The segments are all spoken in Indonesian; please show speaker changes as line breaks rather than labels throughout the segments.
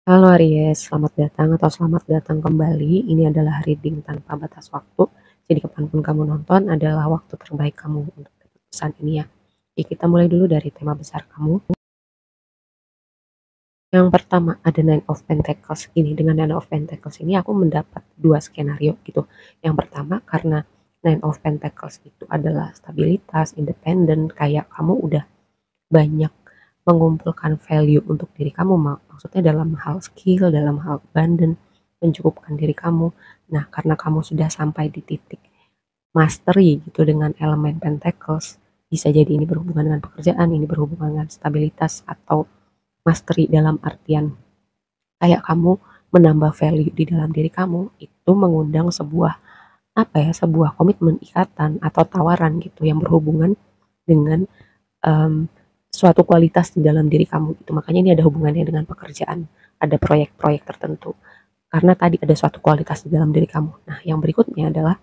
Halo Aries, selamat datang atau selamat datang kembali. Ini adalah reading tanpa batas waktu. Jadi kapanpun kamu nonton adalah waktu terbaik kamu untuk dapat pesan ini ya. Oke, kita mulai dulu dari tema besar kamu. Yang pertama ada Nine of Pentacles. Ini dengan Nine of Pentacles ini aku mendapat dua skenario gitu. Yang pertama karena Nine of Pentacles itu adalah stabilitas, independen, kayak kamu udah banyak mengumpulkan value untuk diri kamu, maksudnya dalam hal skill, dalam hal abundant, mencukupkan diri kamu. Nah, karena kamu sudah sampai di titik mastery gitu dengan elemen pentacles, bisa jadi ini berhubungan dengan pekerjaan, ini berhubungan dengan stabilitas, atau mastery dalam artian kayak kamu menambah value di dalam diri kamu, itu mengundang sebuah sebuah komitmen, ikatan, atau tawaran gitu yang berhubungan dengan um, suatu kualitas di dalam diri kamu gitu. Makanya ini ada hubungannya dengan pekerjaan, ada proyek-proyek tertentu. Karena tadi ada suatu kualitas di dalam diri kamu. Nah, yang berikutnya adalah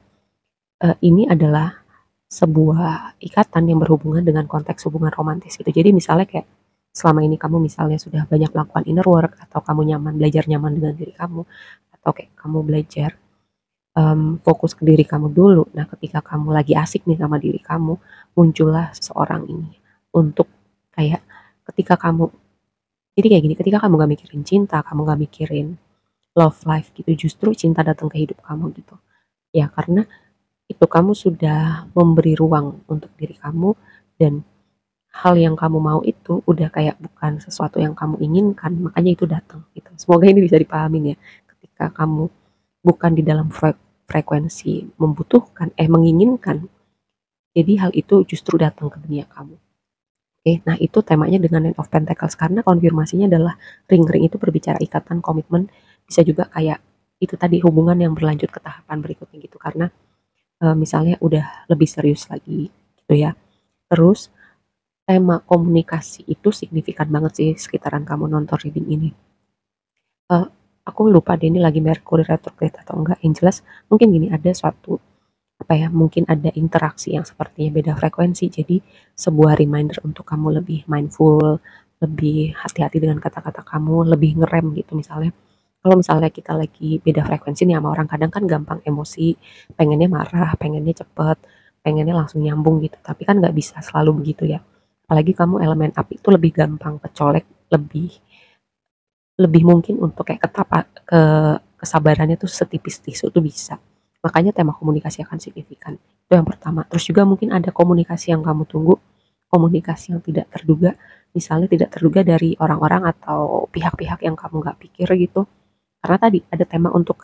ini adalah sebuah ikatan yang berhubungan dengan konteks hubungan romantis gitu. Jadi misalnya kayak selama ini kamu misalnya sudah banyak melakukan inner work, atau kamu belajar nyaman dengan diri kamu, atau kayak kamu belajar fokus ke diri kamu dulu. Nah, ketika kamu lagi asik nih sama diri kamu, muncullah seseorang ini untuk kayak ketika kamu jadi kayak gini, ketika kamu gak mikirin cinta, kamu gak mikirin love life gitu, justru cinta datang ke hidup kamu gitu. Ya karena itu kamu sudah memberi ruang untuk diri kamu, dan hal yang kamu mau itu udah kayak bukan sesuatu yang kamu inginkan, makanya itu datang gitu. Semoga ini bisa dipahamin ya. Ketika kamu bukan di dalam frekuensi membutuhkan, menginginkan, jadi hal itu justru datang ke dunia kamu. Oke, nah itu temanya dengan Nine of Pentacles karena konfirmasinya adalah ring-ring itu berbicara ikatan, komitmen, bisa juga kayak itu tadi hubungan yang berlanjut ke tahapan berikutnya gitu karena misalnya udah lebih serius lagi gitu ya. Terus tema komunikasi itu signifikan banget sih sekitaran kamu nonton reading ini. Uh, aku lupa deh ini lagi Mercury retrograde atau enggak. Yang jelas mungkin gini ada suatu mungkin ada interaksi yang sepertinya beda frekuensi, jadi sebuah reminder untuk kamu lebih mindful, lebih hati-hati dengan kata-kata kamu, lebih ngerem gitu. Misalnya kalau misalnya kita lagi beda frekuensi nih sama orang, kadang kan gampang emosi, pengennya marah, pengennya cepet, pengennya langsung nyambung gitu, tapi kan nggak bisa selalu begitu ya, apalagi kamu elemen api itu lebih gampang kecolek, lebih lebih mungkin untuk kayak kesabarannya tuh setipis tisu tuh bisa. Makanya tema komunikasi akan signifikan. Itu yang pertama. Terus juga mungkin ada komunikasi yang kamu tunggu, komunikasi yang tidak terduga, misalnya tidak terduga dari orang-orang atau pihak-pihak yang kamu nggak pikir gitu. Karena tadi ada tema untuk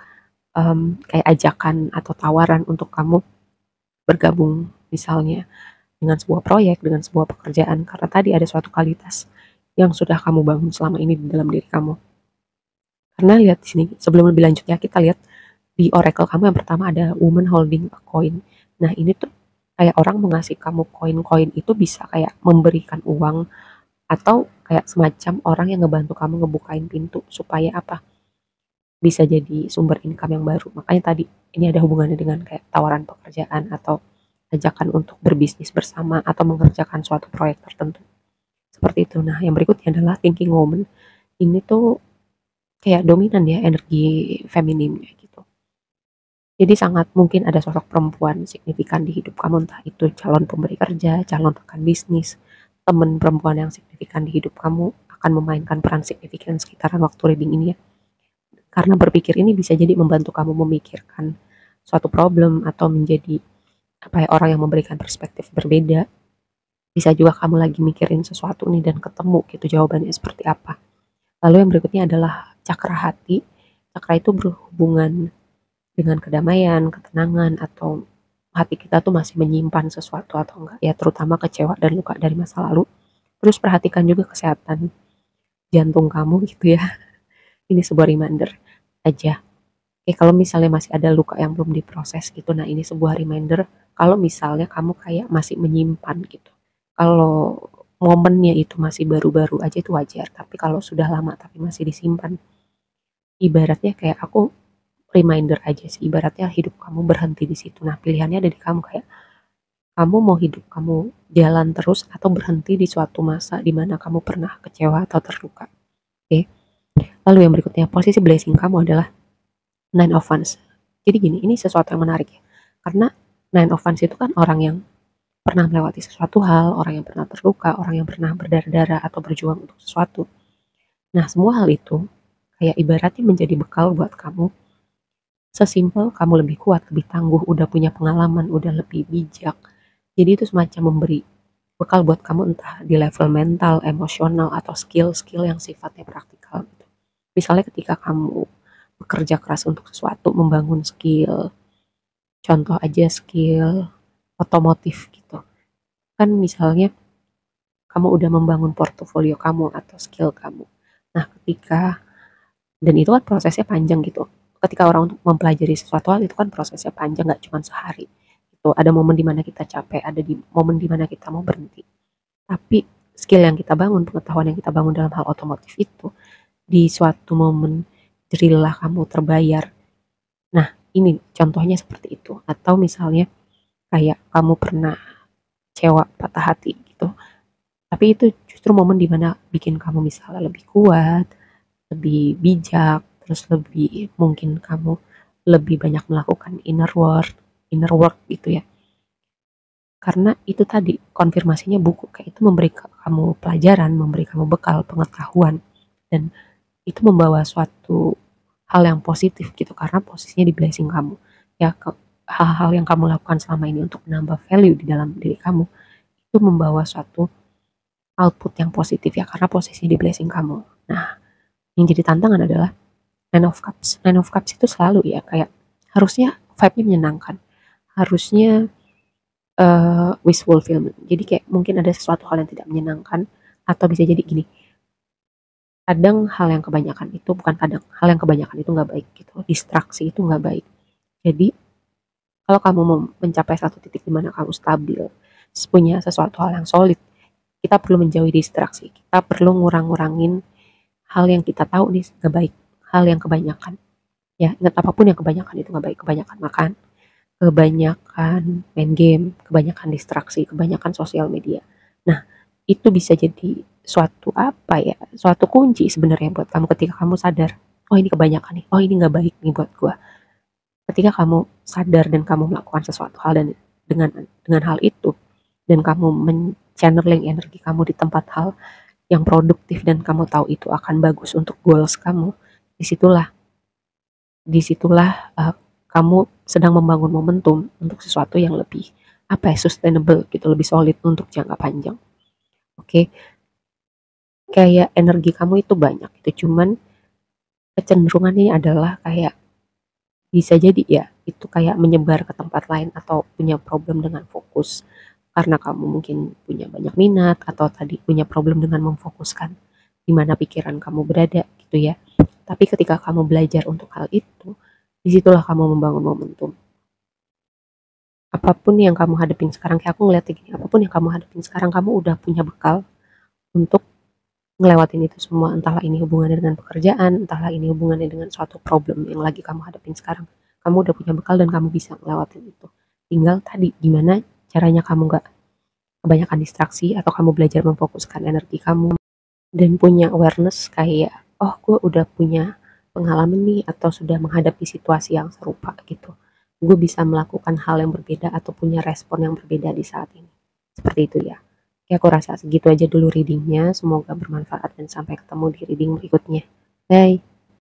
kayak ajakan atau tawaran untuk kamu bergabung misalnya dengan sebuah proyek, dengan sebuah pekerjaan. Karena tadi ada suatu kualitas yang sudah kamu bangun selama ini di dalam diri kamu. Karena lihat di sini, sebelum lebih lanjut ya, kita lihat di oracle kamu yang pertama ada woman holding a coin. Nah, ini tuh kayak orang mau ngasih kamu koin-koin itu bisa kayak memberikan uang, atau kayak semacam orang yang ngebantu kamu ngebukain pintu supaya bisa jadi sumber income yang baru. Makanya tadi ini ada hubungannya dengan kayak tawaran pekerjaan atau ajakan untuk berbisnis bersama atau mengerjakan suatu proyek tertentu. Seperti itu. Nah, yang berikutnya adalah thinking woman. Ini tuh kayak dominan ya energi femininnya gitu. Jadi sangat mungkin ada sosok perempuan signifikan di hidup kamu, entah itu calon pemberi kerja, calon rekan bisnis, teman perempuan yang signifikan di hidup kamu akan memainkan peran signifikan sekitaran waktu reading ini ya. Karena berpikir ini bisa jadi membantu kamu memikirkan suatu problem atau menjadi orang yang memberikan perspektif berbeda. Bisa juga kamu lagi mikirin sesuatu nih dan ketemu gitu jawabannya seperti apa. Lalu yang berikutnya adalah cakra hati. Cakra itu berhubungan dengan kedamaian, ketenangan, atau hati kita tuh masih menyimpan sesuatu atau enggak ya, terutama kecewa dan luka dari masa lalu. Terus perhatikan juga kesehatan jantung kamu gitu ya. Ini sebuah reminder aja. Oke, kalau misalnya masih ada luka yang belum diproses gitu, nah ini sebuah reminder kalau misalnya kamu kayak masih menyimpan gitu. Kalau momennya itu masih baru-baru aja itu wajar, tapi kalau sudah lama tapi masih disimpan, ibaratnya kayak aku reminder aja sih, ibaratnya hidup kamu berhenti di situ. Nah, pilihannya ada di kamu, kayak kamu mau hidup kamu jalan terus atau berhenti di suatu masa di mana kamu pernah kecewa atau terluka. Oke. Lalu yang berikutnya, posisi blessing kamu adalah Nine of Wands. Jadi gini, ini sesuatu yang menarik ya. Karena Nine of Wands itu kan orang yang pernah melewati sesuatu hal, orang yang pernah terluka, orang yang pernah berdarah-darah atau berjuang untuk sesuatu. Nah, semua hal itu kayak ibaratnya menjadi bekal buat kamu. Sesimpel kamu lebih kuat, lebih tangguh, udah punya pengalaman, udah lebih bijak. Jadi itu semacam memberi bekal buat kamu entah di level mental, emosional, atau skill-skill yang sifatnya praktikal gitu. Misalnya ketika kamu bekerja keras untuk sesuatu, membangun skill, contoh aja skill otomotif gitu. Kan misalnya kamu udah membangun portofolio kamu atau skill kamu. Nah, dan itu kan prosesnya panjang gitu. Ketika orang untuk mempelajari sesuatu hal itu kan prosesnya panjang, nggak cuma sehari. Itu ada momen dimana kita capek, ada di momen dimana kita mau berhenti. Tapi skill yang kita bangun, pengetahuan yang kita bangun dalam hal otomotif itu, di suatu momen jerilah kamu terbayar. Nah, ini contohnya seperti itu. Atau misalnya kayak kamu pernah kecewa, patah hati gitu. Tapi itu justru momen dimana bikin kamu misalnya lebih kuat, lebih bijak, terus lebih mungkin kamu lebih banyak melakukan inner work gitu ya. Karena itu tadi konfirmasinya buku kayak itu memberi kamu pelajaran, memberi kamu bekal pengetahuan, dan itu membawa suatu hal yang positif gitu karena posisinya di blessing kamu ya. Hal-hal yang kamu lakukan selama ini untuk menambah value di dalam diri kamu itu membawa suatu output yang positif ya karena posisinya di blessing kamu. Nah, yang jadi tantangan adalah Nine of Cups. Nine of Cups itu selalu ya kayak harusnya vibe-nya menyenangkan, harusnya wish fulfillment. Jadi kayak mungkin ada sesuatu hal yang tidak menyenangkan atau bisa jadi gini. Kadang hal yang kebanyakan itu bukan kadang, hal yang kebanyakan itu nggak baik gitu. Distraksi itu nggak baik. Jadi kalau kamu mau mencapai satu titik di mana kamu stabil, punya sesuatu hal yang solid, kita perlu menjauhi distraksi. Kita perlu ngurang-ngurangin hal yang kita tahu nih nggak baik, hal yang kebanyakan. Ya, ingat apapun yang kebanyakan itu nggak baik. Kebanyakan makan, kebanyakan main game, kebanyakan distraksi, kebanyakan sosial media. Nah, itu bisa jadi suatu apa ya, suatu kunci sebenarnya buat kamu ketika kamu sadar, oh ini kebanyakan nih, oh ini nggak baik nih buat gua. Ketika kamu sadar dan kamu melakukan sesuatu hal dan dengan hal itu dan kamu channeling energi kamu di tempat hal yang produktif dan kamu tahu itu akan bagus untuk goals kamu, disitulah disitulah kamu sedang membangun momentum untuk sesuatu yang lebih apa ya, sustainable gitu, lebih solid untuk jangka panjang. Oke, kayak energi kamu itu banyak itu, cuman kecenderungannya adalah kayak bisa jadi ya itu kayak menyebar ke tempat lain atau punya problem dengan fokus karena kamu mungkin punya banyak minat atau tadi punya problem dengan memfokuskan di mana pikiran kamu berada gitu ya. Tapi ketika kamu belajar untuk hal itu, disitulah kamu membangun momentum. Apapun yang kamu hadapin sekarang, kayak aku ngeliatnya gini, apapun yang kamu hadapin sekarang, kamu udah punya bekal untuk ngelewatin itu semua. Entahlah ini hubungannya dengan pekerjaan, entahlah ini hubungannya dengan suatu problem yang lagi kamu hadapin sekarang. Kamu udah punya bekal dan kamu bisa ngelewatin itu. Tinggal tadi, gimana caranya kamu gak kebanyakan distraksi atau kamu belajar memfokuskan energi kamu dan punya awareness kayak, oh gue udah punya pengalaman nih atau sudah menghadapi situasi yang serupa gitu. Gue bisa melakukan hal yang berbeda atau punya respon yang berbeda di saat ini. Seperti itu ya. Oke, aku rasa segitu aja dulu readingnya. Semoga bermanfaat dan sampai ketemu di reading berikutnya. Bye.